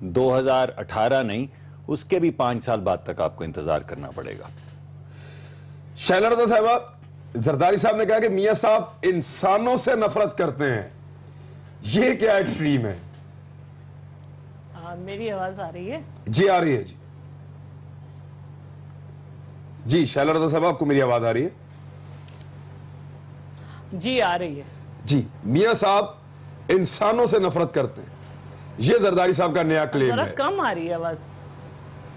2018 نہیں, اس کے بھی 5 سال بعد تک آپ کو انتظار کرنا پڑے گا. شیلا رضا صاحبہ, زرداری صاحب نے کہا کہ میاں صاحب انسانوں سے نفرت کرتے ہیں, یہ کیا ایکسٹریم ہے؟ میری آواز آ رہی ہے؟ جی آ رہی ہے. جی شیلا رضا صاحب, آپ کو میری آواز آ رہی ہے؟ جی آ رہی ہے. جی, میاں صاحب انسانوں سے نفرت کرتے ہیں, یہ زرداری صاحب کا نیا کلیم ہے. کم آ رہی ہے آواز,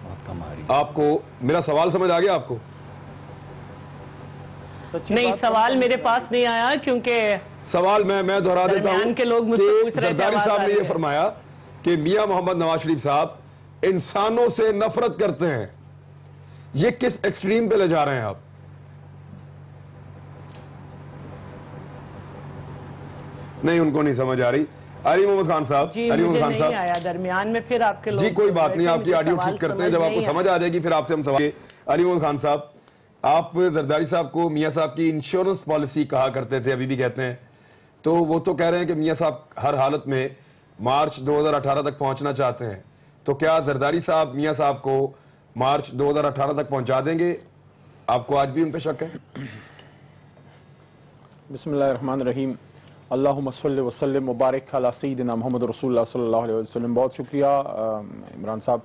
بہت کم آ رہی ہے. آپ کو میرا سوال سمجھ آ گیا؟ آپ کو نہیں, سوال میرے پاس نہیں آیا, کیونکہ سوال میں دہرا دیتا ہوں کے لوگ مجھ سے پوچھ رہے تھے. زرداری صاحب نے یہ فرمایا کہ میاں محمد نواز شریف صاحب انسانوں سے نفرت کرتے ہیں, یہ کس ایکسٹریم پہ لے جا رہے ہیں آپ؟ نہیں, ان کو نہیں سمجھ آ رہی. علی محمد خان صاحب, جی مجھے نہیں آیا درمیان میں, پھر آپ کے لوگ. جی کوئی بات نہیں, آپ کی آڈیو ٹھیک کرتے ہیں, جب آپ کو سمجھ آ جائے گی پھر آپ سے ہم سوال. علی محمد خان صاحب, آپ زرداری صاحب کو میاں صاحب کی انشورنس پالیسی کہا کرتے تھے, ابھی بھی کہتے ہیں, تو وہ تو کہہ رہے ہیں کہ میاں صاحب ہر حالت میں مارچ 2018 تک پہنچنا چاہتے ہیں, تو کیا زرداری صاحب میاں صاحب کو مارچ 2018 تک پہنچا دیں گے؟ آپ کو آج بھی ان پہ شک ہے؟ بسم اللہ الرحمن الرحیم. اللہم صلی وسلم مبارک علی سیدنا محمد رسول اللہ صلی اللہ علیہ وسلم. بہت شکریہ عمران صاحب.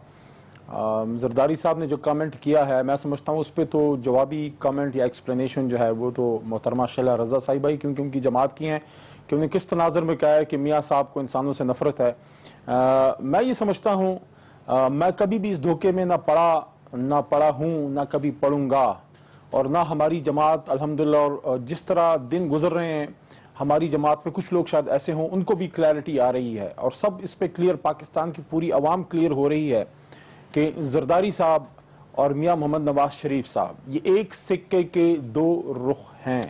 زرداری صاحب نے جو کامنٹ کیا ہے, میں سمجھتا ہوں اس پہ تو جوابی کامنٹ یا ایکسپلینیشن جو ہے وہ تو محترمہ شیلا رضا صاحبہ ہی, کیونکہ ان کی جماعت کی ہیں, کہ انہیں کس تناظر میں کہا ہے کہ میاں صاحب کو انسانوں سے نفرت ہے. میں یہ سمجھتا ہوں, میں کبھی بھی اس دھوکے میں نہ پڑا ہوں, نہ کبھی پڑھوں گا, اور نہ ہماری جماعت الحمدللہ, اور جس طرح دن گزر رہے ہیں ہماری جماعت میں کچھ لوگ شاید ایسے ہوں ان کو بھی کلیئرٹی آ رہی ہے, اور سب اس پہ کلیئر, پاکستان کی پوری عوام کلیئر ہو رہی ہے کہ زرداری صاحب اور میاں محمد نواز شریف صاحب یہ ایک سکے کے 2 رخ ہیں.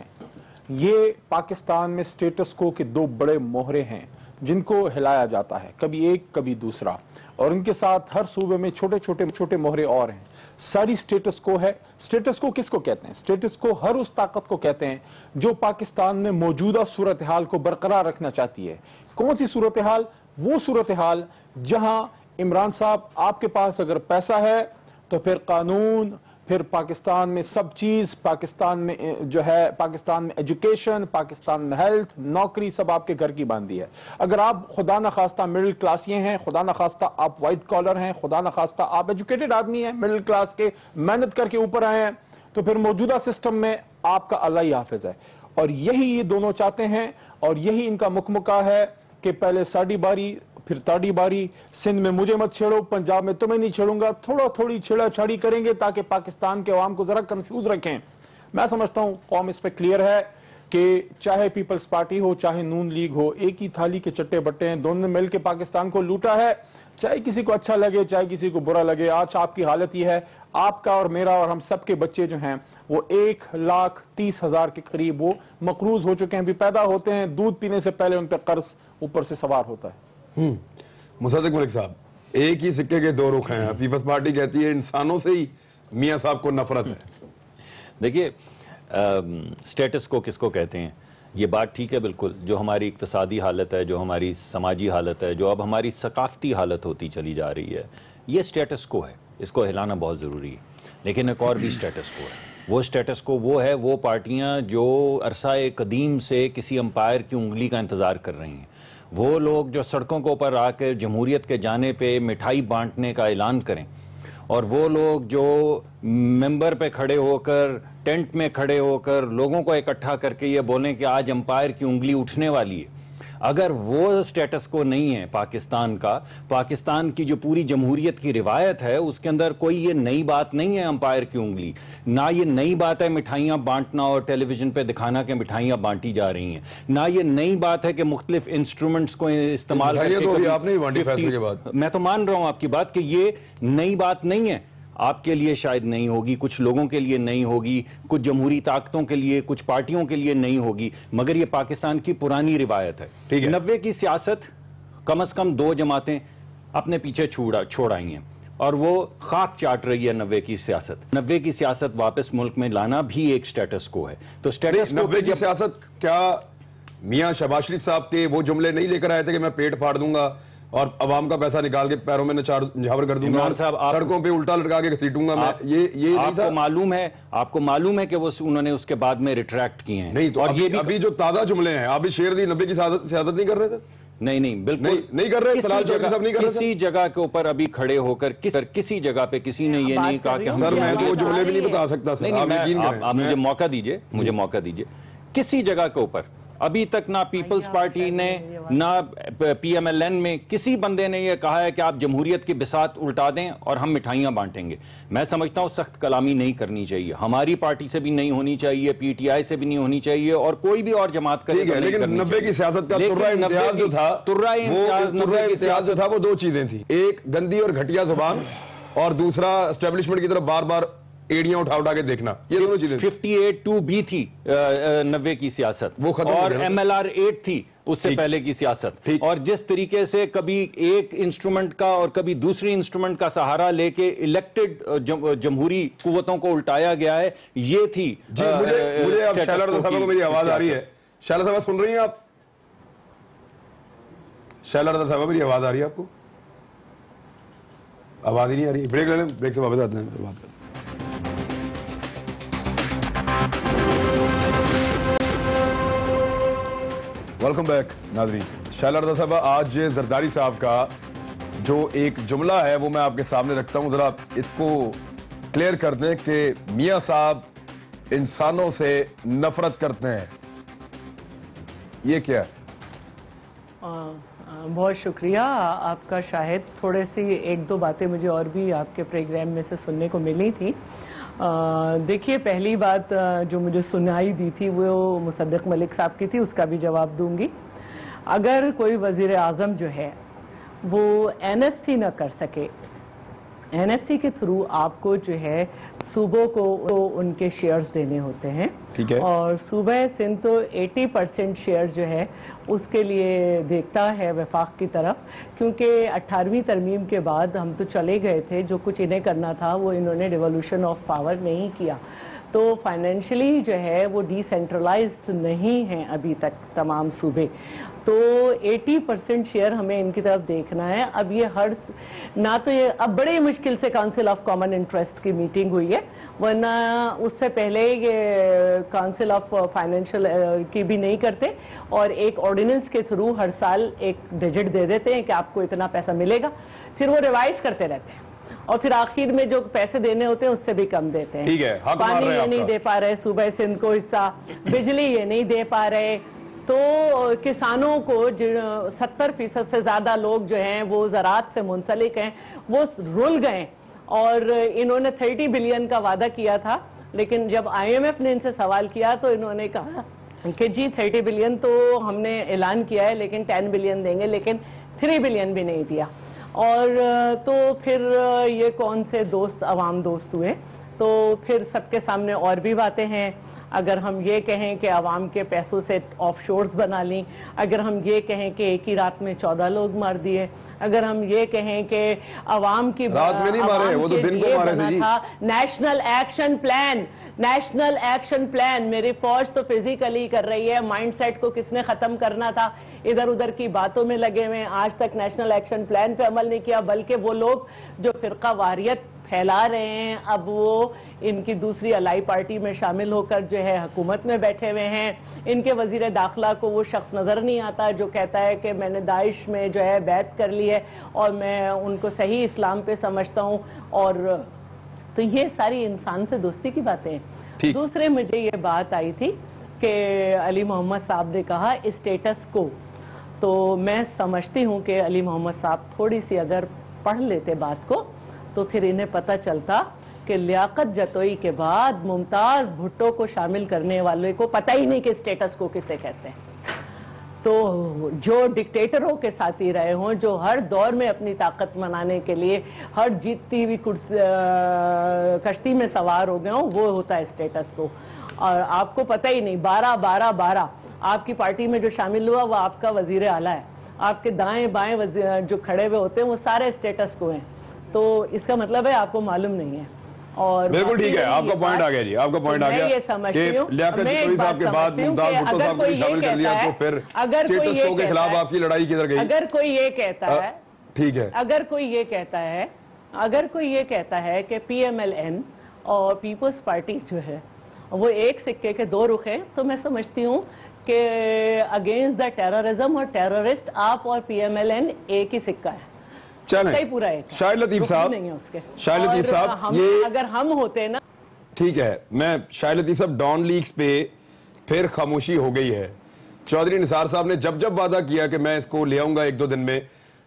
یہ پاکستان میں سٹیٹس کو کے 2 بڑے مہرے ہیں جن کو ہلایا جاتا ہے, کبھی ایک کبھی دوسرا, اور ان کے ساتھ ہر صوبے میں چھوٹے مہرے اور ہیں. ساری سٹیٹس کو ہے. سٹیٹس کو کس کو کہتے ہیں؟ سٹیٹس کو ہر اس طاقت کو کہتے ہیں جو پاکستان میں موجودہ صورتحال کو برقرار رکھنا چاہتی ہے. کون سی صورتحال؟ وہ صورتحال جہاں عمران صاحب آپ کے پاس اگر پیسہ ہے تو پھر قانون, پھر پاکستان میں سب چیز, پاکستان میں جو ہے, پاکستان میں ایجوکیشن, پاکستان میں ہیلتھ, نوکری, سب آپ کے گھر کی باندھی ہے. اگر آپ خدا نخواستہ مڈل کلاس یہ ہیں, خدا نخواستہ آپ وائٹ کالر ہیں, خدا نخواستہ آپ ایجوکیٹڈ آدمی ہیں, مڈل کلاس کے, محنت کر کے اوپر آئے ہیں, تو پھر موجودہ سسٹم میں آپ کا اللہ ہی حافظ ہے. اور یہی یہ دونوں چاہتے ہیں, اور یہی ان کا مکمکہ ہے کہ پہلے ساڑی باری پھر تاڑی باری, سندھ میں مجھے مت چھیڑو, پنجاب میں تمہیں نہیں چھیڑوں گا, تھوڑی چھیڑا چھاڑی کریں گے تاکہ پاکستان کے عوام کو ذرا کنفیوز رکھیں. میں سمجھتا ہوں قوم اس پہ کلیئر ہے کہ چاہے پیپلز پارٹی ہو چاہے نون لیگ ہو, ایک ہی تھالی کے چٹے بٹے ہیں, دونوں نے مل کے پاکستان کو لوٹا ہے, چاہے کسی کو اچھا لگے چاہے کسی کو برا لگے. آج آپ کی حالت یہ ہے, آپ کا اور میرا اور ہم سب کے بچے جو ہیں وہ 1,30,000 کے قریب وہ مقروض ہو چکے ہیں, بھی پیدا ہوتے ہیں, دودھ پینے سے پہلے ان پہ قرض اوپر سے سوار ہوتا ہے. مصدق ملک صاحب, ایک ہی سکے کے 2 رخ ہیں. پیپلز پارٹی کہتی ہے انسانوں سے ہی میاں صاحب کو نفرت ہے. دیکھیے, سٹیٹس کو کس کو کہتے ہیں, یہ بات ٹھیک ہے بالکل, جو ہماری اقتصادی حالت ہے, جو ہماری سماجی حالت ہے, جو اب ہماری ثقافتی حالت ہوتی چلی جا رہی ہے, یہ سٹیٹس کو ہے, اس کو ہلانا بہت ضروری ہے. لیکن ایک اور بھی سٹیٹس کو ہے. وہ سٹیٹس کو وہ ہے, وہ پارٹیاں جو عرصہ قدیم سے کسی امپائر کی انگلی کا انتظار کر رہی ہیں, وہ لوگ جو سڑکوں کے اوپر آ کر جمہوریت کے جانے پہ مٹھائی بانٹنے کا اعلان کریں, اور وہ لوگ جو ممبر پہ کھڑے ہو کر, ٹینٹ میں کھڑے ہو کر لوگوں کو اکٹھا کر کے یہ بولیں کہ آج امپائر کی انگلی اٹھنے والی ہے, اگر وہ سٹیٹس کو نہیں ہے پاکستان کا, پاکستان کی جو پوری جمہوریت کی روایت ہے اس کے اندر کوئی یہ نئی بات نہیں ہے امپائر کی انگلی, نہ یہ نئی بات ہے مٹھائیاں بانٹنا اور ٹیلی ویژن پہ دکھانا کہ مٹھائیاں بانٹی جا رہی ہیں, نہ یہ نئی بات ہے کہ مختلف انسٹرومنٹس کو استعمال کر کے, میں تو مان رہا ہوں آپ کی بات کہ یہ نئی بات نہیں ہے. آپ کے لیے شاید نہیں ہوگی, کچھ لوگوں کے لیے نہیں ہوگی, کچھ جمہوری طاقتوں کے لیے, کچھ پارٹیوں کے لیے نہیں ہوگی, مگر یہ پاکستان کی پرانی روایت ہے. 90 کی سیاست کم از کم 2 جماعتیں اپنے پیچھے چھوڑ آئی ہیں, اور وہ خاک چاٹ رہی ہے 90 کی سیاست. 90 کی سیاست واپس ملک میں لانا بھی ایک سٹیٹس کو ہے. تو سٹیٹس کو 90 کی سیاست, کیا میاں شہباز شریف صاحب کے وہ جملے نہیں لے کر آئے تھے کہ میں پیٹ پھاڑ دوں گا, اور عوام کا پیسہ نکال کے پیروں میں نچھاور کر دوں گا, سڑکوں پہ الٹا لٹکا کے گھسیٹوں گا میں, یہ آپ کو معلوم ہے کہ وہ انہوں نے اس کے بعد میں ریٹریکٹ کیے ہیں. نہیں تو ابھی جو تازہ جملے ہیں, آپ بھی شیر دی 90 کی سیاست نہیں کر رہے تھے؟ نہیں بالکل نہیں کر رہے. کسی جگہ کے اوپر ابھی کھڑے ہو کر کسی جگہ پہ کسی نے یہ نہیں کہا کہ سر میں تو وہ جملے بھی نہیں بتا سکتا سر. آپ مجھے موقع دیجئے. کسی جگہ کے اوپر ابھی تک نہ پیپلز پارٹی نے نہ پی ایم ایل این میں کسی بندے نے یہ کہا ہے کہ آپ جمہوریت کی بساط الٹا دیں اور ہم مٹھائیاں بانٹیں گے. میں سمجھتا ہوں سخت کلامی نہیں کرنی چاہیے, ہماری پارٹی سے بھی نہیں ہونی چاہیے, پی ٹی آئی سے بھی نہیں ہونی چاہیے, اور کوئی بھی اور جماعت کرے تو نہیں کرنی چاہیے. لیکن 90 کی سیاست کا ترہ امتیاز جو تھا وہ دو چیزیں تھیں, ایک گندی اور گھٹیا زبان, اور دوسرا اسٹیبلشمنٹ کی طرف بار بار ایڑیاں اٹھا کے دیکھنا. یہ دونوں چیزیں 58-2B تھی 90 کی سیاست, وہ ختم, اور MLR 8 تھی اس سے پہلے کی سیاست. اور جس طریقے سے کبھی ایک انسٹرومنٹ کا اور کبھی دوسری انسٹرومنٹ کا سہارا لے کے الیکٹڈ جمہوری قوتوں کو الٹایا گیا ہے, یہ تھی. مجھے اب شیلا رضا صاحبہ کو میری آواز آ رہی ہے. شیلا صاحبہ سن رہی ہیں آپ؟ شیلا رضا صاحبہ میری آواز آ رہی ہے آپ کو؟ آواز ہی نہیں آ رہی. بریک لے لیں, بریک سے واپس آتے ہیں, بات کریں. ویلکم بیک ناظرین. شیلا رضا صاحبہ, آج زرداری صاحب کا جو ایک جملہ ہے وہ میں آپ کے سامنے رکھتا ہوں, ذرا اس کو کلیئر کر دیں کہ میاں صاحب انسانوں سے نفرت کرتے ہیں, یہ کیا ہے؟ بہت شکریہ آپ کا. شاہد تھوڑے سی ایک دو باتیں مجھے اور بھی آپ کے پروگرام میں سے سننے کو ملی تھی. دیکھیے, پہلی بات جو مجھے سنائی دی تھی وہ مصدق ملک صاحب کی تھی, اس کا بھی جواب دوں گی. اگر کوئی وزیر اعظم جو ہے وہ NFC نہ کر سکے, NFC کے تھرو آپ کو جو ہے صوبوں کو ان کے شیئرز دینے ہوتے ہیں, اور صوبہ سندھ تو 80% شیئر جو ہے اس کے لیے دیکھتا ہے وفاق کی طرف, کیونکہ 18ویں ترمیم کے بعد ہم تو چلے گئے تھے, جو کچھ انہیں کرنا تھا وہ انہوں نے ڈیولوشن آف پاور نہیں کیا, تو فائنینشلی جو ہے وہ ڈی سینٹرلائزڈ نہیں ہیں ابھی تک تمام صوبے, تو 80% شیئر ہمیں ان کی طرف دیکھنا ہے. اب یہ نہ تو یہ اب بڑے مشکل سے کاؤنسل آف کامن انٹرسٹ کی میٹنگ ہوئی ہے, ورنہ اس سے پہلے یہ کاؤنسل آف فائنینشل کی بھی نہیں کرتے, اور ایک آرڈیننس کے تھرو ہر سال ایک ڈیجٹ دے دیتے ہیں کہ آپ کو اتنا پیسہ ملے گا, پھر وہ ریوائز کرتے رہتے ہیں, اور پھر آخر میں جو پیسے دینے ہوتے ہیں اس سے بھی کم دیتے ہیں. پانی یہ نہیں دے پا رہے صوبہ سندھ کو حصہ, بجلی یہ نہیں دے پا رہے, تو کسانوں کو 70% سے زیادہ لوگ جو ہیں وہ زراعت سے منسلک ہیں, وہ رل گئے, اور انہوں نے 30 بلین کا وعدہ کیا تھا, لیکن جب IMF نے ان سے سوال کیا تو انہوں نے کہا کہ جی 30 بلین تو ہم نے اعلان کیا ہے لیکن 10 بلین دیں گے, لیکن 3 بلین بھی نہیں دیا. اور تو پھر یہ کون سے دوست عوام دوست ہوئے, تو پھر سب کے سامنے اور بھی باتیں ہیں. اگر ہم یہ کہیں کہ عوام کے پیسوں سے آف شورز بنا لیں, اگر ہم یہ کہیں کہ ایک ہی رات میں 14 لوگ مار دیے, اگر ہم یہ کہیں کہ عوام کی رات میں نہیں مارے, وہ تو دن کو مارے تھے جی. نیشنل ایکشن پلان, میری فوج تو فزیکلی کر رہی ہے, مائنڈ سیٹ کو کس نے ختم کرنا تھا, ادھر ادھر کی باتوں میں لگے ہوئے, آج تک نیشنل ایکشن پلان پہ عمل نہیں کیا, بلکہ وہ لوگ جو فرقہ واریت پھیلا رہے ہیں اب وہ ان کی دوسری الائی پارٹی میں شامل ہو کر جو ہے حکومت میں بیٹھے ہوئے ہیں. ان کے وزیر داخلہ کو وہ شخص نظر نہیں آتا جو کہتا ہے کہ میں نے داعش میں جو ہے بیعت کر لی ہے اور میں ان کو صحیح اسلام پہ سمجھتا ہوں, اور تو یہ ساری انسان سے دوستی کی باتیں ہیں. دوسرے مجھے یہ بات آئی تھی کہ علی محمد صاحب نے کہا اسٹیٹس کو, تو میں سمجھتی ہوں کہ علی محمد صاحب تھوڑی سی اگر پڑھ لیتے بات کو تو پھر انہیں پتہ چلتا کہ لیاقت جتوئی کے بعد ممتاز بھٹو کو شامل کرنے والے کو پتہ ہی نہیں کہ اسٹیٹس کو کسے کہتے ہیں. تو جو ڈکٹیٹروں کے ساتھی رہے ہوں, جو ہر دور میں اپنی طاقت منانے کے لیے ہر جیتتی ہوئی کشتی میں سوار ہو گئے ہوں, وہ ہوتا ہے اسٹیٹس کو. اور آپ کو پتہ ہی نہیں 12 آپ کی پارٹی میں جو شامل ہوا وہ آپ کا وزیر اعلیٰ ہے, آپ کے دائیں بائیں جو کھڑے ہوئے ہوتے ہیں وہ سارے اسٹیٹس کو ہیں, تو اس کا مطلب ہے آپ کو معلوم نہیں ہے. اور بالکل ٹھیک ہے، آپ کا پوائنٹ آ گیا جی، آپ کا پوائنٹ آ گیا کہ لیاقت جتوئی صاحب کے بعد ممتاز بھٹو صاحب کو بھی شامل کر لیا تو پھر اسٹیٹس کو کے خلاف آپ کی لڑائی کدھر گئی؟ اگر کوئی یہ کہتا ہے، ٹھیک ہے، اگر کوئی یہ کہتا ہے کہ پی ایم ایل این اور پیپلز پارٹی جو ہے وہ ایک سکے کے دو رخ ہیں، تو میں سمجھتی ہوں کہ اگینسٹ دا ٹیررزم اور ٹیررسٹ آپ اور پی ایم ایل این ایک ہی سکہ ہے، چلیں شاہد لطیف صاحب، شاہد لطیف صاحب یہ اگر ہم ہوتے نا، ٹھیک ہے، میں شاہد لطیف صاحب ڈان لیکس پہ پھر خاموشی ہو گئی ہے. چودھری نثار صاحب نے جب وعدہ کیا کہ میں اس کو لے آؤں گا 1-2 دن میں،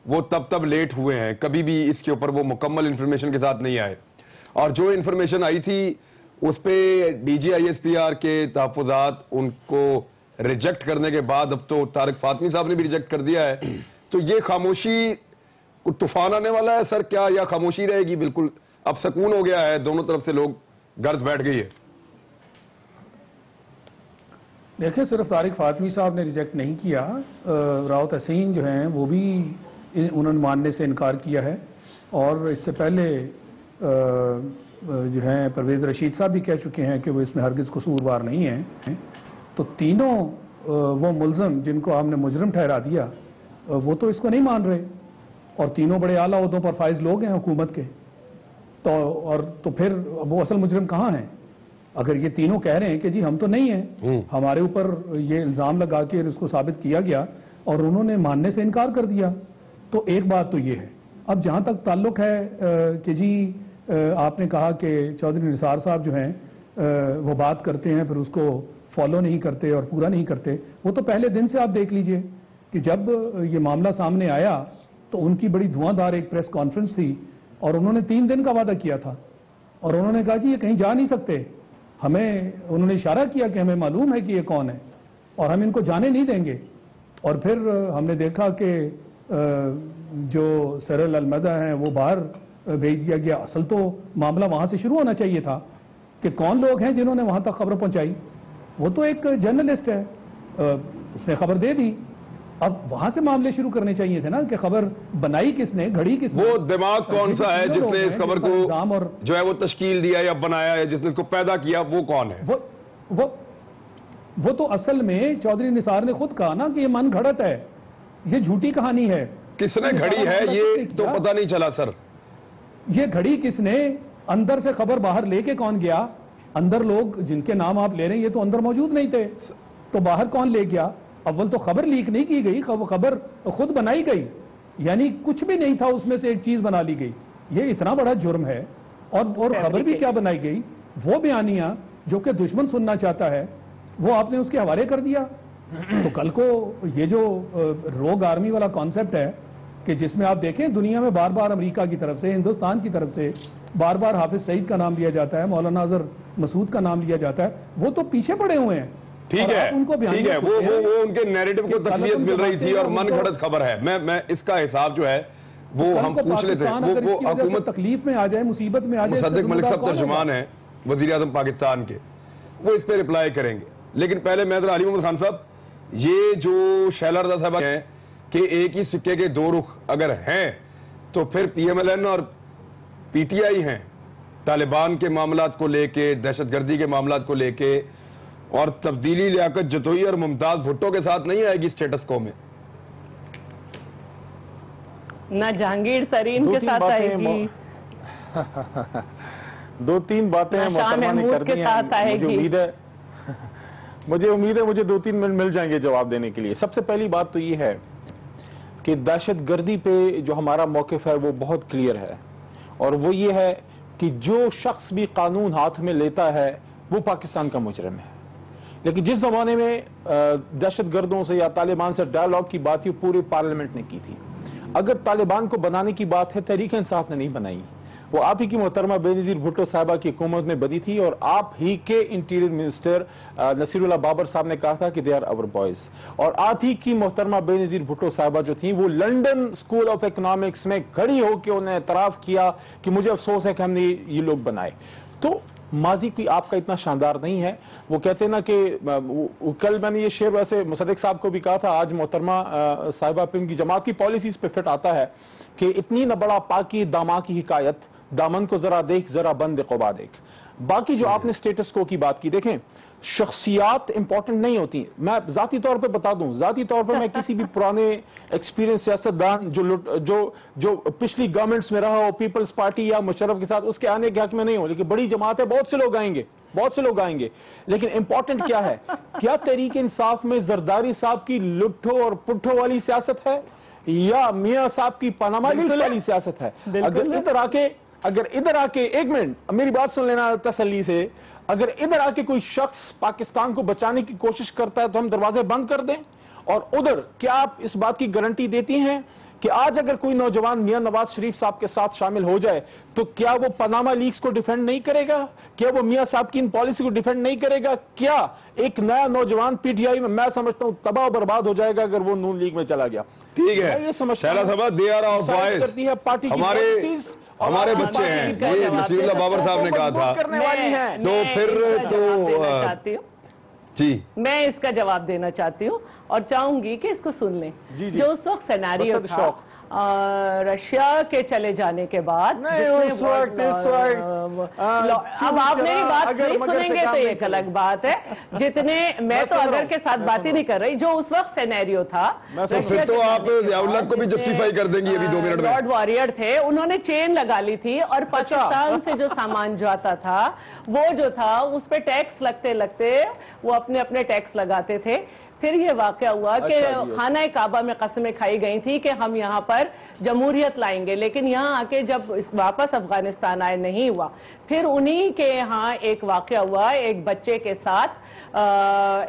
وہ تب لیٹ ہوئے ہیں، کبھی بھی اس کے اوپر وہ مکمل انفارمیشن کے ساتھ نہیں آئے. اور جو انفارمیشن آئی تھی اس پہ D G I S P R کے تحفظات ان کو ریجیکٹ کرنے کے بعد اب تو طارق فاطمی صاحب نے بھی ریجیکٹ کر دیا ہے. تو یہ خاموشی طوفان آنے والا ہے سر کیا، یا خاموشی رہے گی؟ بالکل اب سکون ہو گیا ہے، دونوں طرف سے لوگ گرج بیٹھ گئی ہے. دیکھیں صرف طارق فاطمی صاحب نے ریجیکٹ نہیں کیا، راؤت حسین جو ہیں وہ بھی انہوں نے ماننے سے انکار کیا ہے، اور اس سے پہلے جو ہیں پرویز رشید صاحب بھی کہہ چکے ہیں کہ وہ اس میں ہرگز قصوروار نہیں ہیں. تو تینوں وہ ملزم جن کو ہم نے مجرم ٹھہرا دیا وہ تو اس کو نہیں مان رہے، اور تینوں بڑے اعلیٰ عہدوں پر فائز لوگ ہیں حکومت کے. تو پھر وہ اصل مجرم کہاں ہیں؟ اگر یہ تینوں کہہ رہے ہیں کہ جی ہم تو نہیں ہیں، ہمارے اوپر یہ الزام لگا کے اس کو ثابت کیا گیا اور انہوں نے ماننے سے انکار کر دیا، تو ایک بات تو یہ ہے. اب جہاں تک تعلق ہے کہ جی آپ نے کہا کہ چودھری نثار صاحب جو ہیں وہ بات کرتے ہیں پھر اس کو فالو نہیں کرتے اور پورا نہیں کرتے، وہ تو پہلے دن سے آپ دیکھ لیجئے کہ جب یہ معاملہ سامنے آیا تو ان کی بڑی دھواں دھار ایک پریس کانفرنس تھی، اور انہوں نے 3 دن کا وعدہ کیا تھا، اور انہوں نے کہا جی یہ کہیں جا نہیں سکتے، انہوں نے اشارہ کیا کہ ہمیں معلوم ہے کہ یہ کون ہے اور ہم ان کو جانے نہیں دیں گے. اور پھر ہم نے دیکھا کہ جو سیرل المدہ ہیں وہ باہر بھیج دیا گیا. اصل تو معاملہ وہاں سے شروع ہونا چاہیے تھا کہ کون لوگ ہیں جنہوں نے وہاں تک خبر پہنچائی. وہ تو ایک جرنلسٹ ہے، اس نے خبر دے دی، اب وہاں سے معاملے شروع کرنے چاہیے تھے نا کہ خبر بنائی کس نے، گھڑی کس نے، وہ دماغ کون سا ہے جس نے اس خبر کو جو ہے وہ تشکیل دیا یا بنایا ہے، جس نے اس کو پیدا کیا، وہ کون ہے؟ وہ تو اصل میں چودھری نثار نے خود کہا نا کہ یہ من گھڑت ہے، یہ جھوٹی کہانی ہے. کس نے گھڑی ہے یہ تو پتہ نہیں چلا سر. یہ گھڑی کس نے، اندر سے خبر باہر لے کے کون گیا؟ اندر لوگ جن کے نام آپ لے رہے ہیں یہ تو اندر موجود نہیں تھے، تو باہر کون لے گیا؟ اول تو خبر لیک نہیں کی گئی، خبر خود بنائی گئی، یعنی کچھ بھی نہیں تھا اس میں سے ایک چیز بنا لی گئی. یہ اتنا بڑا جرم ہے. اور خبر بھی کیا بنائی گئی؟ وہ بیانیہ جو کہ دشمن سننا چاہتا ہے وہ آپ نے اس کے حوالے کر دیا. تو کل کو یہ جو روگ آرمی والا کانسیپٹ ہے کہ جس میں آپ دیکھیں دنیا میں بار بار امریکہ کی طرف سے، ہندوستان کی طرف سے بار بار حافظ سعید کا نام لیا جاتا ہے، مولانا اظہر مسعود کا نام لیا جاتا ہے، وہ تو پیچھے پڑے ہوئے ہیں. ٹھیک ہے وہ ان کے نیریٹو کو تقویت مل رہی تھی اور من گھڑت خبر ہے. میں اس کا حساب جو ہے وہ ہم پوچھ لیتے ہیں. وہ حکومت تکلیف میں آ جائے، مصیبت میں آ جائے، مصدق ملک صاحب ترجمان ہیں وزیر اعظم پاکستان کے، وہ اس پہ رپلائی کریں گے. لیکن پہلے میں علی محمد خان صاحب، یہ جو شیلا رضا صاحبہ ہیں کہ ایک ہی سکے کے دو رخ اگر ہیں تو پھر پی ایم ایل این اور پی ٹی آئی ہیں، طالبان کے معاملات کو لے کے، دہشت گردی کے معاملات کو لے کے، اور تبدیلی لیاقت جتوئی اور ممتاز بھٹو کے ساتھ نہیں آئے گی سٹیٹس کو میں، نہ جہانگیر ترین کے ساتھ آئے گی. 2-3 باتیں محترمہ نے کر دی ہیں. مجھے امید ہے مجھے 2-3 منٹ مل جائیں گے جواب دینے کے لیے. سب سے پہلی بات تو یہ ہے کہ دہشت گردی پہ جو ہمارا موقف ہے وہ بہت کلیئر ہے، اور وہ یہ ہے کہ جو شخص بھی قانون ہاتھ میں لیتا ہے وہ پاکستان کا مجرم ہے. لیکن جس زمانے میں دہشت گردوں سے یا طالبان سے ڈائیلاگ کی بات تھی پورے پارلیمنٹ نے کی تھی. اگر طالبان کو بنانے کی بات ہے تحریک انصاف نے نہیں بنائی، وہ آپ ہی کی محترمہ بے نظیر بھٹو صاحبہ کی حکومت میں بنی تھی، اور آپ ہی کے انٹیریئر منسٹر نصیر اللہ بابر صاحب نے کہا تھا کہ دے آر اور بوائز، اور آپ ہی کی محترمہ بے نظیر بھٹو صاحبہ جو تھیں وہ لنڈن اسکول آف اکنامکس میں کھڑی ہو کے انہیں اعتراف کیا کہ مجھے افسوس ہے کہ ہم نے یہ لوگ بنائے. تو ماضی کی آپ کا اتنا شاندار نہیں ہے. وہ کہتے ہیں نا کہ کل میں نے یہ شعر ویسے مصدق صاحب کو بھی کہا تھا، آج محترمہ صاحبہ پہ ان کی جماعت کی پالیسیز پہ فٹ آتا ہے کہ اتنی نہ بڑا پاکی داما کی حکایت دامن کو ذرا دیکھ ذرا بند قبا دیکھ. باقی جو آپ نے سٹیٹس کو کی بات کی, دیکھیں شخصیات امپورٹنٹ نہیں ہوتی. میں ذاتی طور پہ بتا دوں, ذاتی طور پر میں کسی بھی پرانے ایکسپیرینس سیاستدان جو پچھلی گورنمنٹس میں رہا ہو پیپلز پارٹی یا مشرف کے ساتھ, اس کے آنے کے حق میں نہیں ہوں, لیکن بڑی جماعت ہے, بہت سے لوگ آئیں گے, لیکن امپورٹنٹ کیا ہے, کیا تحریک انصاف میں زرداری صاحب کی لٹھو اور پٹھو والی سیاست ہے یا میاں صاحب کی پاناما لیکس والی سیاست ہے؟ اگر ادھر آ کے ایک منٹ میری بات سن لینا تسلی سے, اگر ادھر آ کے کوئی شخص پاکستان کو بچانے کی کوشش کرتا ہے تو ہم دروازے بند کر دیں, اور ادھر کیا آپ اس بات کی گارنٹی دیتی ہیں کہ آج اگر کوئی نوجوان میاں نواز شریف صاحب کے ساتھ شامل ہو جائے تو کیا وہ پاناما لیکس کو ڈیفینڈ نہیں کرے گا؟ کیا وہ میاں صاحب کی ان پالیسی کو ڈیفینڈ نہیں کرے گا؟ کیا ایک نیا نوجوان پی ٹی آئی میں سمجھتا ہوں تباہ و برباد ہو جائے گا اگر وہ نون لیگ میں چلا گیا؟ ٹھیک ہے, یہ سمجھتا ہوں ہمارے بچے ہیں, یہ نصیر اللہ بابر صاحب نے کہا تھا, تو پھر جی میں اس کا جواب دینا چاہتی ہوں اور چاہوں گی کہ اس کو سن لیں. جو اس وقت سیناریو تھا رشیا کے چلے جانے کے بعد, اب آپ میری بات نہیں سنیں گے تو ایک الگ بات ہے, جتنے میں تو اگر کے ساتھ بات ہی نہیں کر رہی, جو اس وقت سینیریو تھا پھر تو آپ ضیاءاللہ کو بھی جسٹیفائی کر دیں گی ابھی 2 منٹ میں. لارڈ واریر تھے, انہوں نے چین لگا لی تھی اور پاکستان سے جو سامان جاتا تھا وہ جو تھا اس پہ ٹیکس لگتے وہ اپنے ٹیکس لگاتے تھے. پھر یہ واقعہ ہوا کہ خانہ کعبہ میں قسمیں کھائی گئی تھی کہ ہم یہاں پر جمہوریت لائیں گے, لیکن یہاں آ کے جب واپس افغانستان آئے نہیں ہوا. پھر انہی کے یہاں ایک واقعہ ہوا ایک بچے کے ساتھ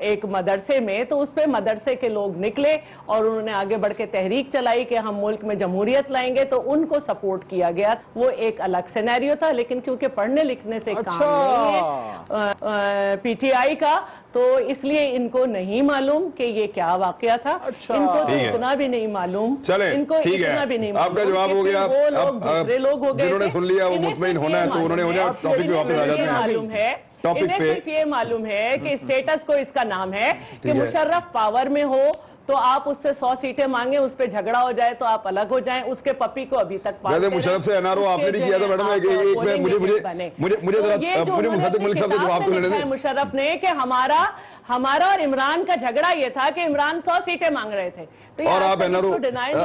ایک مدرسے میں, تو اس پہ مدرسے کے لوگ نکلے اور انہوں نے آگے بڑھ کے تحریک چلائی کہ ہم ملک میں جمہوریت لائیں گے, تو ان کو سپورٹ کیا گیا. وہ ایک الگ سینیریو تھا, لیکن کیونکہ پڑھنے لکھنے سے کام نہیں ہے پی ٹی آئی کا, تو اس لیے ان کو نہیں معلوم کہ یہ کیا واقعہ تھا. ان کو تو اتنا بھی نہیں معلوم, ان کو اتنا بھی نہیں معلوم. آپ کا جواب ہو گیا, وہ لوگ دوسرے لوگ ہو گئے, جنہوں نے سن لیا وہ مطمئن ہونا ہے تو انہوں نے ہو جائے. ٹاپک پہ واپس آ جاتے ہیں. معلوم ہے, انہیں صرف یہ معلوم ہے کہ اسٹیٹس کو اس کا نام ہے کہ مشرف پاور میں ہو تو آپ اس سے 100 سیٹیں مانگیں, اس پہ جھگڑا ہو جائے تو آپ الگ ہو جائیں. اس کے پپی کو ابھی تک پالتے ہیں. مشرف سے NRO آپ نے بھی کیا تھا میڈم, مجھے مصدق ملک صاحب سے جواب تو لینے دیں. مشرف نے کہ ہمارا اور عمران کا جھگڑا یہ تھا کہ عمران 100 سیٹیں مانگ رہے تھے, اور آپ NRO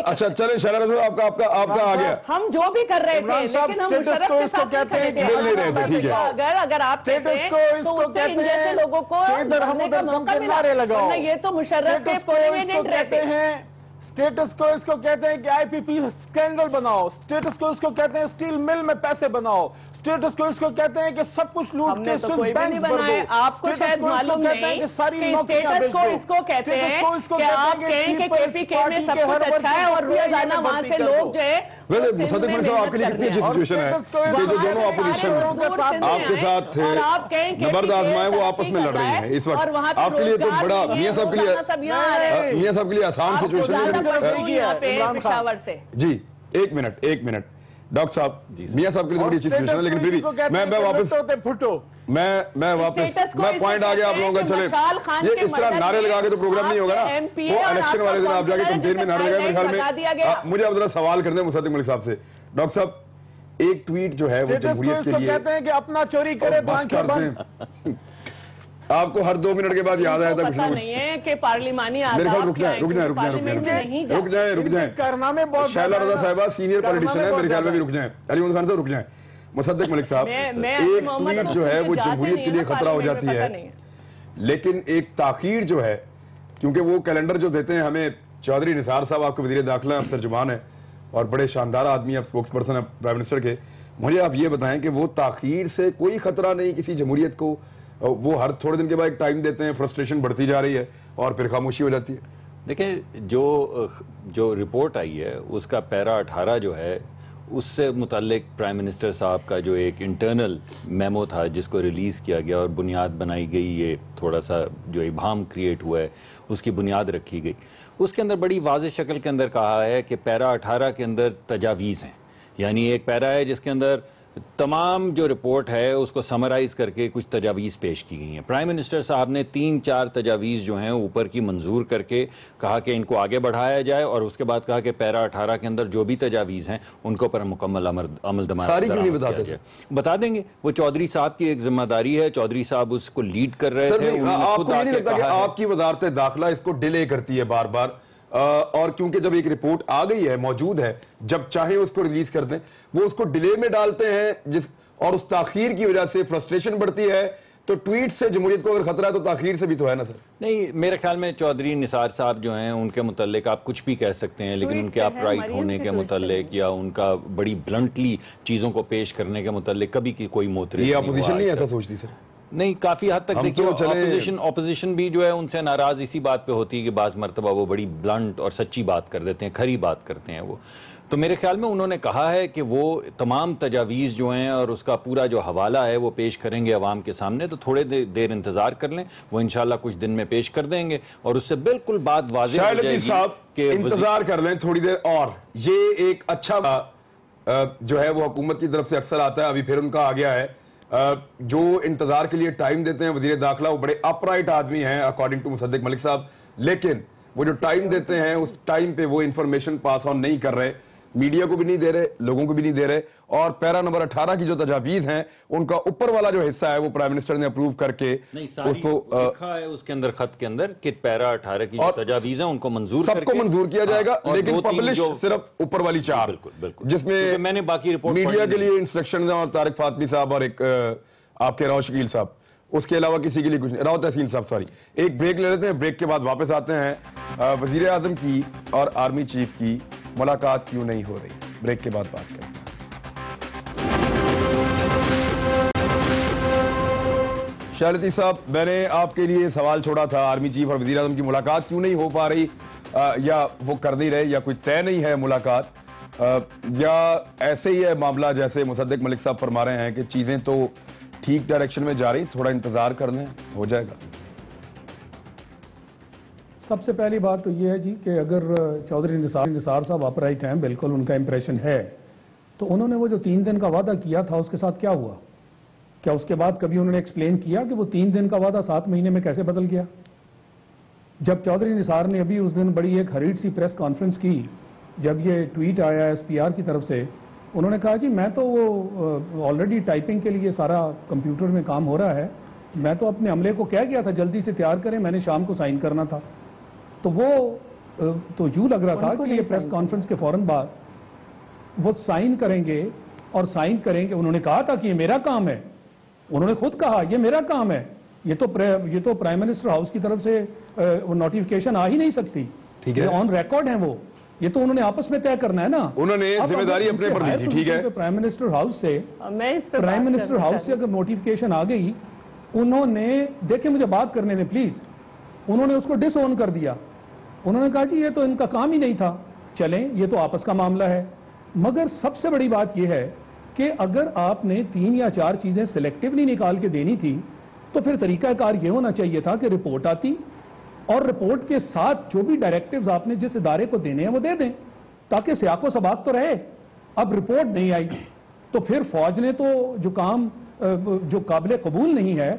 اچھا چلیں شہلا صاحب آپ کا آ گیا. ہم جو بھی کر رہے تھے لیکن ہم مشرف کے ساتھ مل نہیں رہے تھے. ٹھیک ہے, اگر آپ کہتے ہیں تو اس سے ان جیسے لوگوں کو بھرنے کا موقع ملا, یہ تو مشرف کے پرومیننٹ رہتے ہیں. سٹیٹس کو اس کو کہتے ہیں کہ آئی پی پی سکینڈل بناؤ, سٹیٹس کو اس کو کہتے ہیں سٹیل مل میں پیسے بناؤ, سٹیٹس کو اس کو کہتے ہیں کہ سب کچھ لوٹ کے سوئس بینکس بھر دو. آپ کو شاید معلوم نہیں کہ سٹیٹس کو اس کو کہتے ہیں کہ آپ کہیں کہ کے پی کے میں سب کچھ اچھا ہے اور روزانہ وہاں سے لوگ جو ہے. مصدق ملک صاحب آپ کے لیے کتنی اچھی سچویشن ہے کہ جو دونوں اپوزیشن آپ کے ساتھ تھے, نبرد آزمائے, وہ آپس میں لڑ رہی ہیں اس وقت. آپ کے لیے تو بڑا میاں صاحب کے لیے آسان سچویشن ہے. جی ایک منٹ ڈاکٹر صاحب, میاں صاحب کے لیے بڑی اچھی سچویشن ہے, لیکن پھر بھی میں واپس پوائنٹ آ گیا آپ لوگوں کا. چلے یہ اس طرح نعرے لگا کے تو پروگرام نہیں ہوگا نا. وہ الیکشن والے دن آپ جا کے کمپین میں نعرے لگائے. میرے خیال میں مجھے اب ذرا سوال کرنے مصدق ملک صاحب سے. ڈاکٹر صاحب ایک ٹویٹ جو ہے وہ جمہوریت کے لیے کہتے ہیں کہ اپنا چوری کرے بس کر دیں. آپ کو ہر 2 منٹ کے بعد یاد آیا تھا کچھ نہیں ہے کہ پارلیمانی میرے خیال رک جائیں شہلا رضا صاحبہ سینئر پولیٹیشین ہے, میرے خیال میں بھی رک جائیں. علی محمد خان صاحب رک جائیں. مصدق ملک صاحب ایک ٹویٹ جو ہے وہ جمہوریت کے لیے خطرہ ہو جاتی ہے, لیکن ایک تاخیر جو ہے, کیونکہ وہ کیلنڈر جو دیتے ہیں ہمیں چودھری نثار صاحب, آپ کے وزیر داخلہ ترجمان ہیں اور بڑے شاندار آدمی, آپ اسپوکس پرسن ہیں پرائم منسٹر کے. مجھے آپ یہ بتائیں کہ وہ تاخیر سے کوئی خطرہ نہیں کسی جمہوریت کو؟ وہ ہر تھوڑے دن کے بعد ایک ٹائم دیتے ہیں, فرسٹریشن بڑھتی جا رہی ہے اور پھر خاموشی ہو جاتی ہے. دیکھیں جو رپورٹ آئی ہے اس کا پیرا 18 جو ہے اس سے متعلق پرائم منسٹر صاحب کا جو ایک انٹرنل میمو تھا جس کو ریلیز کیا گیا اور بنیاد بنائی گئی, یہ تھوڑا سا جو ابہام کریٹ ہوا ہے اس کی بنیاد رکھی گئی. اس کے اندر بڑی واضح شکل کے اندر کہا ہے کہ پیرا 18 کے اندر تجاویز ہیں, یعنی ایک پیرا ہے جس کے اندر تمام جو رپورٹ ہے اس کو سمرائز کر کے کچھ تجاویز پیش کی گئی ہیں. پرائم منسٹر صاحب نے 3-4 تجاویز جو ہیں اوپر کی منظور کر کے کہا کہ ان کو آگے بڑھایا جائے, اور اس کے بعد کہا کہ پیرا 18 کے اندر جو بھی تجاویز ہیں ان کو پر مکمل عمل درآمد بتا دیں گے. وہ چودھری صاحب کی ایک ذمہ داری ہے, چودھری صاحب اس کو لیڈ کر رہے تھے. آپ کو یہ نہیں لگتا کہ آپ کی وزارت داخلہ اس کو ڈیلے کرتی ہے بار بار, اور کیونکہ جب ایک رپورٹ آ گئی ہے, موجود ہے, جب چاہیں اس کو ریلیز کر دیں, وہ اس کو ڈیلے میں ڈالتے ہیں, اور اس تاخیر کی وجہ سے فرسٹریشن بڑھتی ہے. تو ٹویٹ سے جمہوریت کو اگر خطرہ ہے تو تاخیر سے بھی تو ہے نا سر؟ نہیں, میرے خیال میں چودھری نثار صاحب جو ہیں ان کے متعلق آپ کچھ بھی کہہ سکتے ہیں, لیکن ان کے اپ رائٹ ہونے کے متعلق یا ان کا بڑی بلنٹلی چیزوں کو پیش کرنے کے متعلق کبھی کی کوئی موترے یہ اپوزیشن نہیں ایسا سوچتی سر؟ نہیں, کافی حد تک دیکھیے اپوزیشن بھی جو ہے ان سے ناراض اسی بات پہ ہوتی ہے کہ بعض مرتبہ وہ بڑی بلنٹ اور سچی بات کر دیتے ہیں, کھری بات کرتے ہیں وہ. تو میرے خیال میں انہوں نے کہا ہے کہ وہ تمام تجاویز جو ہیں اور اس کا پورا جو حوالہ ہے وہ پیش کریں گے عوام کے سامنے. تو تھوڑے دیر انتظار کر لیں, وہ انشاءاللہ کچھ دن میں پیش کر دیں گے, اور اس سے بالکل بات واضح ہو جائے گی کہ انتظار کر لیں تھوڑی دیر اور. یہ ایک اچھا جو ہے وہ حکومت کی طرف سے اکثر آتا ہے, ابھی پھر ان کا آ گیا ہے. جو انتظار کے لیے ٹائم دیتے ہیں وزیر داخلہ, وہ بڑے اپ رائٹ آدمی ہیں اکارڈنگ ٹو مصدق ملک صاحب, لیکن وہ جو ٹائم دیتے ہیں اس ٹائم پہ وہ انفارمیشن پاس آن نہیں کر رہے, میڈیا کو بھی نہیں دے رہے, لوگوں کو بھی نہیں دے رہے. اور پیرا نمبر 18 کی جو تجاویز ہیں ان کا اوپر والا جو حصہ ہے وہ پرائم منسٹر نے اپروو کر کے اس کو لکھا ہے اس کے اندر, خط کے اندر, کہ پیرا 18 کی جو تجاویز ہیں ان کو منظور سب کو منظور کیا جائے گا, لیکن پبلش صرف اوپر والی 4, جس میں نے باقی رپورٹ میڈیا کے لیے انسٹرکشنز ہیں, اور طارق فاطمی صاحب اور ایک آپ کے راؤ شکیل صاحب, اس کے علاوہ کسی کے لیے کچھ نہیں. راؤ تحسین صاحب سوری. ایک بریک لے لیتے ہیں, بریک کے بعد واپس آتے ہیں. وزیر اعظم کی اور آرمی چیف کی ملاقات کیوں نہیں ہو رہی, بریک کے بعد بات کریں. شاہ لطیف صاحب, میں نے آپ کے لیے سوال چھوڑا تھا, آرمی چیف اور وزیر اعظم کی ملاقات کیوں نہیں ہو پا رہی, یا وہ کر نہیں رہے, یا کوئی طے نہیں ہے ملاقات, یا ایسے ہی ہے معاملہ جیسے مصدق ملک صاحب فرما رہے ہیں کہ چیزیں تو ٹھیک ڈائریکشن میں جا رہی, تھوڑا انتظار کر لیں ہو جائے گا. سب سے پہلی بات تو یہ ہے جی کہ اگر چودھری نثار صاحب اپ رائٹ ہیں, بالکل ان کا امپریشن ہے, تو انہوں نے وہ جو 3 دن کا وعدہ کیا تھا اس کے ساتھ کیا ہوا؟ کیا اس کے بعد کبھی انہوں نے ایکسپلین کیا کہ وہ 3 دن کا وعدہ 7 مہینے میں کیسے بدل گیا؟ جب چودھری نثار نے ابھی اس دن بڑی ایک ہریٹ سی پریس کانفرنس کی, جب یہ ٹویٹ آیا SPR کی طرف سے, انہوں نے کہا جی میں تو وہ آلریڈی ٹائپنگ کے لیے سارا کمپیوٹر میں کام ہو رہا ہے, میں تو اپنے عملے کو کہہ گیا تھا جلدی سے تیار کریں, میں نے شام کو سائن کرنا تھا. تو وہ تو یوں لگ رہا تھا کہ یہ پریس کانفرنس کے فوراً بعد وہ سائن کریں گے, اور سائن کریں گے. انہوں نے کہا تھا کہ یہ میرا کام ہے, انہوں نے خود کہا یہ میرا کام ہے, یہ تو پرائم منسٹر ہاؤس کی طرف سے نوٹیفیکیشن آ ہی نہیں سکتی, یہ آن ریکارڈ ہیں, وہ یہ تو انہوں نے آپس میں طے کرنا ہے نا, انہوں نے ذمہ داری اپنے پر دی تھی. ٹھیک ہے, پرائم منسٹر ہاؤس سے اگر نوٹیفیکیشن آ گئی, انہوں نے, دیکھیں مجھے بات کرنے دیں پلیز, انہوں نے اس کو ڈس اون کر دیا. انہوں نے کہا جی یہ تو ان کا کام ہی نہیں تھا, چلیں یہ تو آپس کا معاملہ ہے. مگر سب سے بڑی بات یہ ہے کہ اگر آپ نے 3 یا 4 چیزیں سلیکٹیولی نکال کے دینی تھی, تو پھر طریقہ کار یہ ہونا چاہیے تھا کہ رپورٹ آتی, اور رپورٹ کے ساتھ جو بھی ڈائریکٹیوز آپ نے جس ادارے کو دینے ہیں وہ دے دیں, تاکہ سیاق و سباق تو رہے. اب رپورٹ نہیں آئی, تو پھر فوج نے تو جو کام جو قابل قبول نہیں ہے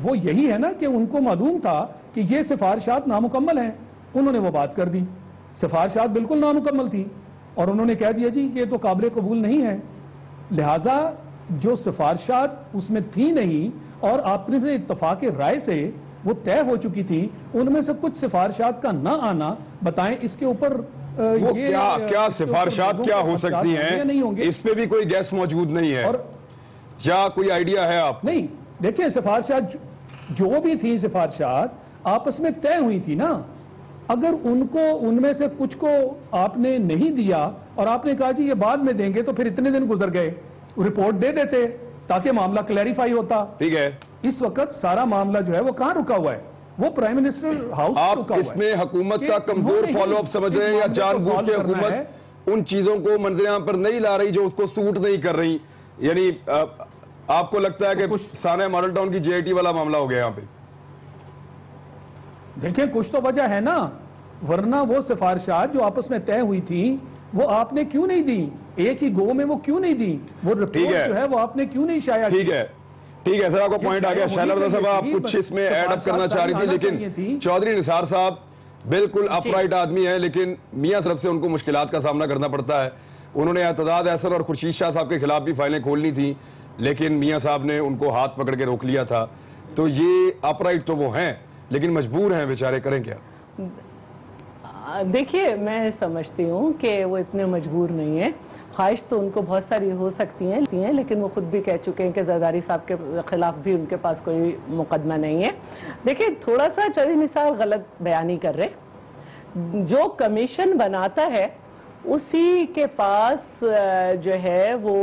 وہ یہی ہے نا کہ ان کو معلوم تھا کہ یہ سفارشات نامکمل ہیں, انہوں نے وہ بات کر دی. سفارشات بالکل نامکمل تھی, اور انہوں نے کہہ دیا جی یہ تو قابل قبول نہیں ہے. لہٰذا جو سفارشات اس میں تھی نہیں, اور آپ نے اتفاق رائے سے وہ طے ہو چکی تھی, ان میں سے کچھ سفارشات کا نہ آنا, بتائیں اس کے اوپر وہ کیا سفارشات کیا ہو سکتی ہیں, اس پہ بھی کوئی گیس موجود نہیں ہے, یا کوئی آئیڈیا ہے آپ؟ نہیں, دیکھیں سفارشات جو بھی تھی, سفارشات آپس میں طے ہوئی تھی نا. اگر ان میں سے کچھ کو آپ نے نہیں دیا اور آپ نے کہا جی یہ بعد میں دیں گے, تو پھر اتنے دن گزر گئے, رپورٹ دے دیتے تاکہ معاملہ کلیریفائی ہوتا. ٹھیک ہے, اس وقت سارا معاملہ جو ہے وہ کہاں رکا ہوا ہے, وہ پرائم منسٹر ہاؤس رکا ہوا ہے. آپ اس میں حکومت کا کمزور فالو اپ سمجھ رہے ہیں, یا جان بوجھ کے حکومت ان چیزوں کو منظر عام پر نہیں لا رہی جو اس کو سوٹ نہیں کر رہی؟ یعنی آپ کو لگتا ہے کہ سانحہ ماڈل ٹاؤن کی JIT والا معاملہ ہو گیا یہاں پہ؟ دیکھیں کچھ تو وجہ ہے نا, ورنہ وہ سفارشات جو آپس میں طے ہوئی تھی وہ آپ نے کیوں نہیں دی؟ ایک ہی گو میں وہ کیوں نہیں دی؟ وہ رپورٹ جو ہے وہ آپ نے کیوں نہیں شائع کی؟ ٹھیک ہے سر، آپ کا پوائنٹ آ گیا. شیلا رضا صاحب آپ کچھ اس میں ایڈ اپ کرنا چاہ رہی تھی، لیکن چودھری نثار صاحب بالکل اپ رائٹ آدمی ہیں، لیکن میاں صرف سے ان کو مشکلات کا سامنا کرنا پڑتا ہے. انہوں نے اعتداد احسن اور خورشید شاہ صاحب کے خلاف بھی فائلیں کھولنی تھیں، لیکن میاں صاحب نے ان کو ہاتھ پکڑ کے روک لیا تھا. تو یہ اپ رائٹ تو وہ ہیں، لیکن مجبور ہیں بیچارے، کریں کیا؟ دیکھیے میں سمجھتی ہوں کہ وہ اتنے مجبور نہیں ہیں. خواہش تو ان کو بہت ساری ہو سکتی ہیں، لیکن وہ خود بھی کہہ چکے ہیں کہ زرداری صاحب کے خلاف بھی ان کے پاس کوئی مقدمہ نہیں ہے. دیکھیں تھوڑا سا چودھری نثار غلط بیانی کر رہے. جو کمیشن بناتا ہے اسی کے پاس جو ہے وہ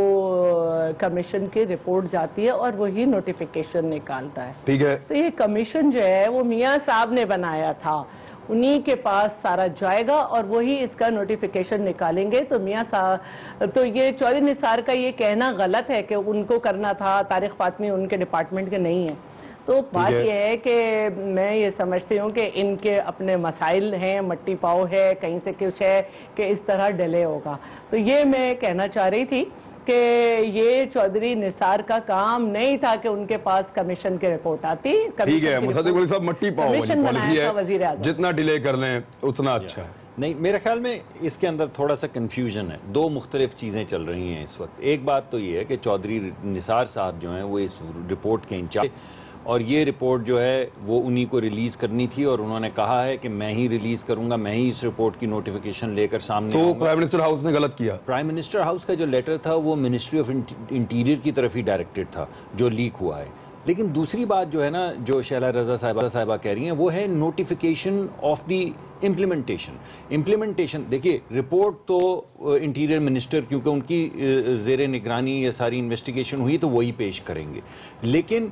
کمیشن کی رپورٹ جاتی ہے اور وہی نوٹیفیکیشن نکالتا ہے. ٹھیک ہے، تو یہ کمیشن جو ہے وہ میاں صاحب نے بنایا تھا، انہی کے پاس سارا جائے گا اور وہی اس کا نوٹیفیکیشن نکالیں گے. تو میاں صاحب تو یہ چودھری نثار کا یہ کہنا غلط ہے کہ ان کو کرنا تھا، طارق فاطمی ان کے ڈپارٹمنٹ کے نہیں ہیں. تو بات یہ ہے کہ میں یہ سمجھتی ہوں کہ ان کے اپنے مسائل ہیں، مٹی پاؤ ہے، کہیں سے کچھ ہے کہ اس طرح ڈیلے ہوگا. تو یہ میں کہنا چاہ رہی تھی کہ یہ چودھری نثار کا کام نہیں تھا کہ ان کے پاس کمیشن کی رپورٹ آتی. ٹھیک ہے مصدق علی صاحب، مٹی پاؤ والی پالیسی ہے، جتنا ڈیلے کر لیں اتنا اچھا ہے. نہیں، میرے خیال میں اس کے اندر تھوڑا سا کنفیوژن ہے. دو مختلف چیزیں چل رہی ہیں اس وقت. ایک بات تو یہ ہے کہ چودھری نثار صاحب جو ہیں وہ اس رپورٹ کے انچارج، اور یہ رپورٹ جو ہے وہ انہی کو ریلیز کرنی تھی، اور انہوں نے کہا ہے کہ میں ہی ریلیز کروں گا، میں ہی اس رپورٹ کی نوٹیفیکیشن لے کر سامنے تو پرائم منسٹر ہاؤس نے غلط کیا. پرائم منسٹر ہاؤس کا جو لیٹر تھا وہ منسٹری آف انٹیریئر کی طرف ہی ڈائریکٹڈ تھا جو لیک ہوا ہے. لیکن دوسری بات جو ہے نا، جو شیلا رضا صاحبہ کہہ رہی ہیں، وہ ہے نوٹیفیکیشن آف دی امپلیمنٹیشن. دیکھیے رپورٹ تو انٹیریئر منسٹر، کیونکہ ان کی زیر نگرانی یہ ساری انویسٹیگیشن ہوئی تو وہی پیش کریں گے. لیکن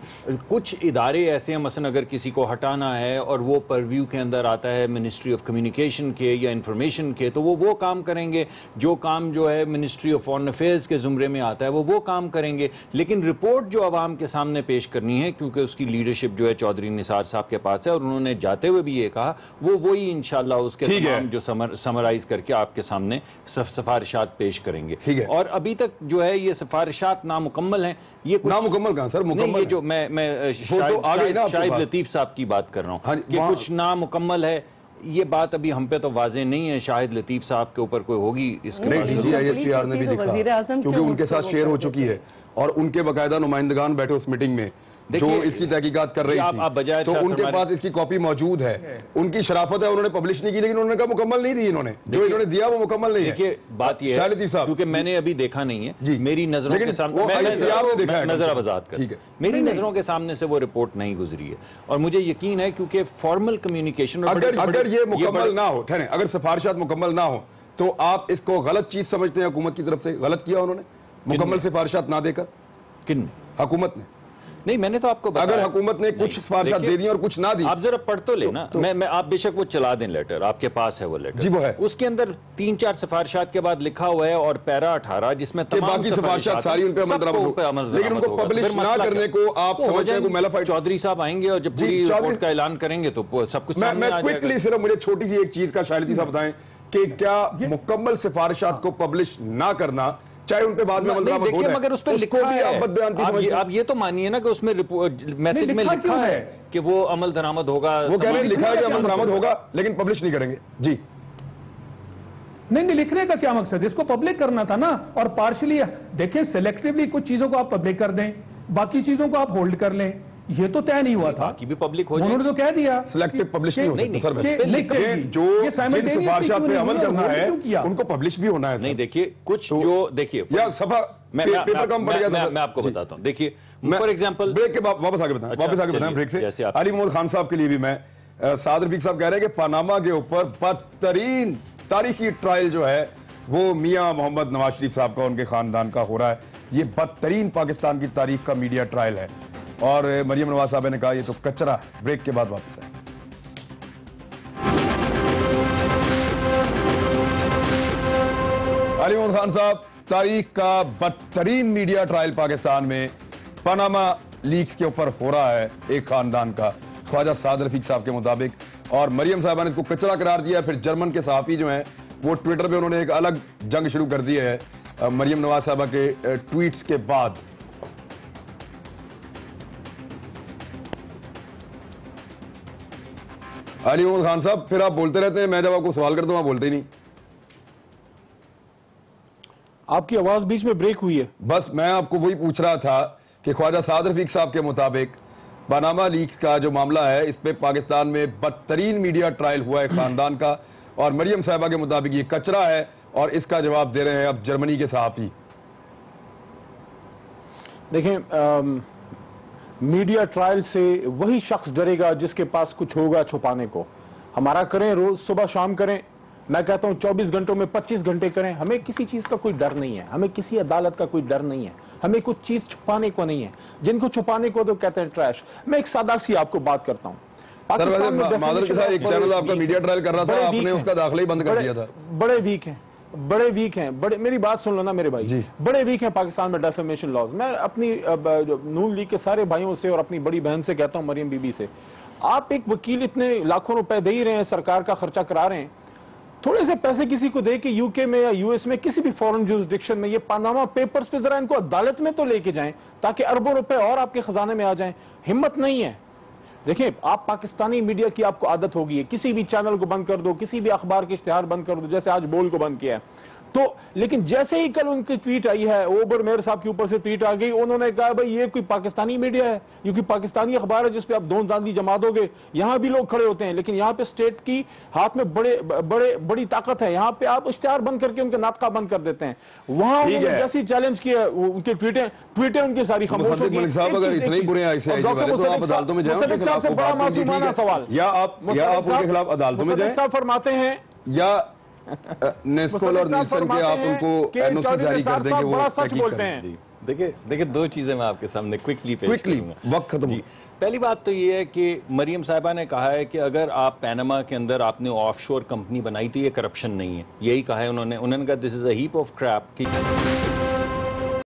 کچھ ادارے ایسے ہیں، مثلا اگر کسی کو ہٹانا ہے اور وہ پرویو کے اندر آتا ہے منسٹری آف کمیونیکیشن کے یا انفارمیشن کے، تو وہ کام کریں گے. جو کام جو ہے منسٹری آف فارن افیئرز کے زمرے میں آتا ہے وہ کام کریں گے. لیکن رپورٹ جو عوام کے سامنے پیش کرنی ہے، کیونکہ اس کی لیڈرشپ جو ہے چودھری نثار صاحب کے پاس ہے، اور انہوں نے جاتے ہوئے بھی یہ کہا وہی انشاءاللہ اس کے تمام جو سمرائز کر کے آپ کے سامنے سفارشات پیش کریں گے. اور ابھی تک جو ہے یہ سفارشات نامکمل ہیں. یہ نامکمل کہاں سر، مکمل ہے. جو میں شاہد لطیف صاحب کی بات کر رہا ہوں کہ کچھ نامکمل ہے. یہ بات ابھی ہم پہ تو واضح نہیں ہے. شاہد لطیف صاحب کے اوپر کوئی ہوگی اس کے بعد. DGISPR نے بھی لکھا کیونکہ ان کے ساتھ شیئر ہو چکی ہے، اور ان کے باقاعدہ نمائندگان بیٹھے اس میٹنگ میں جو اس کی تحقیقات کر رہی تھی، تو ان کے پاس اس کی کاپی موجود ہے. ان کی شرافت ہے، انہوں نے پبلش نہیں کی، لیکن انہوں نے کہا مکمل نہیں دی. انہوں نے جو انہوں نے دیا وہ مکمل نہیں ہے. دیکھیے بات یہ ہے کیونکہ میں نے ابھی دیکھا نہیں ہے، میری نظروں کے سامنے نظر وضاحت کر، میری نظروں کے سامنے سے وہ رپورٹ نہیں گزری ہے. اور مجھے یقین ہے کیونکہ فارمل کمیونیکیشن، اگر یہ مکمل نہ ہو، ٹھہریں، اگر سفارشات مکمل نہ ہو تو آپ اس کو غلط چیز سمجھتے ہیں؟ حکومت کی طرف سے غلط کیا انہوں نے مکمل سفارشات نہ دے کر. کن؟ حکومت نے. نہیں، میں نے تو آپ کو بتایا، اگر حکومت نے کچھ سفارشات دے دی اور کچھ نہ دی، آپ ذرا پڑھ تو لیں نا. میں آپ بے شک وہ چلا دیں لیٹر، آپ کے پاس ہے وہ لیٹر. جی وہ ہے. اس کے اندر 3-4 سفارشات کے بعد لکھا ہوا ہے، اور پیرا 18 جس میں تمام باقی سفارشات ساری ان پہ عمل درآمد، لیکن ان کو پبلش نہ کرنے کو آپ سمجھتے ہیں کو میلافائڈ. چودھری صاحب آئیں گے اور جب پوری رپورٹ کا اعلان کریں گے تو سب کچھ سامنے آ جائے گا. میں کوئکلی صرف مجھے چھوٹی سی ایک چیز کا شاہد صاحب بتائیں کہ کیا مکمل سفارشات کو پبلش نہ کرنا، چاہے ان پہ بعد میں عمل درآمد ہو جائے، مگر اس پہ لکھا ہے، آپ یہ تو مانیے نا کہ اس میں میسج میں لکھا ہے کہ وہ عمل درآمد ہوگا. وہ کہہ رہے ہیں لکھا ہے کہ عمل درآمد ہوگا لیکن پبلش نہیں کریں گے. جی نہیں، لکھنے کا کیا مقصد ہے؟ اس کو پبلک کرنا تھا نا. اور پارشلی دیکھیں، سیلیکٹیولی کچھ چیزوں کو آپ پبلک کر دیں، باقی چیزوں کو آپ ہولڈ کر لیں. یہ تو طے نہیں ہوا تھا، باقی بھی پبلک ہو جائے. انہوں نے تو کہہ دیا سلیکٹیو پبلش نہیں ہو سکتا سر. جو جن سفارشات پہ عمل کرنا ہے ان کو پبلش بھی ہونا ہے. نہیں دیکھیے کچھ جو دیکھیے میں آپ کو بتاتا ہوں. دیکھیے فار ایگزامپل بریک کے واپس آگے بتائیں بریک سے. علی محمد خان صاحب کے لیے بھی میں سعد رفیق صاحب کہہ رہے ہیں کہ پاناما کے اوپر بدترین تاریخی ٹرائل جو ہے وہ میاں محمد نواز شریف صاحب کا، ان کے خاندان کا ہو رہا ہے. یہ بدترین پاکستان کی تاریخ کا میڈیا ٹرائل ہے، اور مریم نواز صاحب نے کہا یہ تو کچرا. بریک کے بعد واپس آئیں. علی محمد خان صاحب، تاریخ کا بدترین میڈیا ٹرائل پاکستان میں پاناما لیکس کے اوپر ہو رہا ہے ایک خاندان کا، خواجہ سعد رفیق صاحب کے مطابق. اور مریم صاحبہ نے اس کو کچرا قرار دیا. پھر جرمن کے صحافی جو ہیں وہ ٹویٹر پہ انہوں نے ایک الگ جنگ شروع کر دی ہے مریم نواز صاحبہ کے ٹویٹس کے بعد. علی محمد خان صاحب پھر آپ بولتے رہتے ہیں, میں جب آپ کو سوال کرتا ہوں آپ بولتے ہی نہیں. آپ کی آواز بیچ میں بریک ہوئی ہے. بس میں آپ کو وہی پوچھ رہا تھا کہ خواجہ سعد رفیق صاحب کے مطابق پاناما لیکس کا جو معاملہ ہے اس پہ پاکستان میں بدترین میڈیا ٹرائل ہوا ہے خاندان کا, اور مریم صاحبہ کے مطابق یہ کچرا ہے, اور اس کا جواب دے رہے ہیں اب جرمنی کے صحافی. دیکھیں میڈیا ٹرائل سے وہی شخص ڈرے گا جس کے پاس کچھ ہوگا چھپانے کو. ہمارا کریں, روز صبح شام کریں, میں کہتا ہوں 24 گھنٹوں میں 25 گھنٹے کریں, ہمیں کسی چیز کا کوئی ڈر نہیں ہے, ہمیں کسی عدالت کا کوئی ڈر نہیں ہے, ہمیں کچھ چیز چھپانے کو نہیں ہے. جن کو چھپانے کو تو کہتے ہیں ٹریش. میں ایک سادہ سی آپ کو بات کرتا ہوں. پاکستان میں معذرت کے ساتھ ایک چینل آپ کا میڈیا ٹرائل کر رہا تھا, آپ نے اس کا داخلہ ہی بند کر دیا تھا. بڑے ویک ہیں, میری بات سن لو نا میرے بھائی, بڑے ویک ہیں پاکستان میں ڈیفیمیشن لاز. میں اپنی نون لیگ کے سارے بھائیوں سے اور اپنی بڑی بہن سے کہتا ہوں, مریم بی بی سے, آپ ایک وکیل اتنے لاکھوں روپے دے ہی رہے ہیں, سرکار کا خرچہ کرا رہے ہیں, تھوڑے سے پیسے کسی کو دے کے یو کے میں یا یو ایس میں کسی بھی فورن جورسڈکشن میں یہ پاناما پیپرز پہ ذرا ان کو عدالت میں تو لے کے جائیں تاکہ اربوں روپے اور آپ کے خزانے میں آ جائیں. ہمت نہیں ہے. دیکھیں آپ پاکستانی میڈیا کی آپ کو عادت ہوگی ہے, کسی بھی چینل کو بند کر دو, کسی بھی اخبار کے اشتہار بند کر دو, جیسے آج بول کو بند کیا ہے تو, لیکن جیسے ہی کل ان کی ٹویٹ آئی ہے, اوبر میئر صاحب کے اوپر سے ٹویٹ آ گئی, انہوں نے کہا بھائی یہ کوئی پاکستانی میڈیا ہے, یہ کوئی پاکستانی اخبار ہے جس پہ آپ دون داندی جما دو گے. یہاں بھی لوگ کھڑے ہوتے ہیں لیکن یہاں پہ اسٹیٹ کی ہاتھ میں بڑی طاقت ہے, یہاں پہ آپ اشتہار بند کر کے ان کے ناطقہ بند کر دیتے ہیں. وہاں انہوں نے جیسی چیلنج کیا ان کے ٹویٹیں ان کی ساری خاموش ہو گئی. صاحب اگر اتنے ہی برے ہیں ایسے تو آپ عدالتوں میں جائیں, مصدق صاحب سے بڑا معصومانہ سوال, یا آپ ان کے خلاف عدالتوں میں جائیں, صاحب فرماتے ہیں یا نیسکول اور نیلسن کے آپ ان کو این او سی جاری کر دیں کہ وہ تحقیق کریں. دیکھیں دو چیزیں میں آپ کے سامنے کوئکلی پیش کروں گا. وقت ختم. پہلی بات تو یہ ہے کہ مریم صاحبہ نے کہا ہے کہ اگر آپ پیناما کے اندر آپ نے آف شور کمپنی بنائی تھی, یہ کرپشن نہیں ہے. یہی کہا ہے انہوں نے کہا دس از اے ہیپ آف کریپ.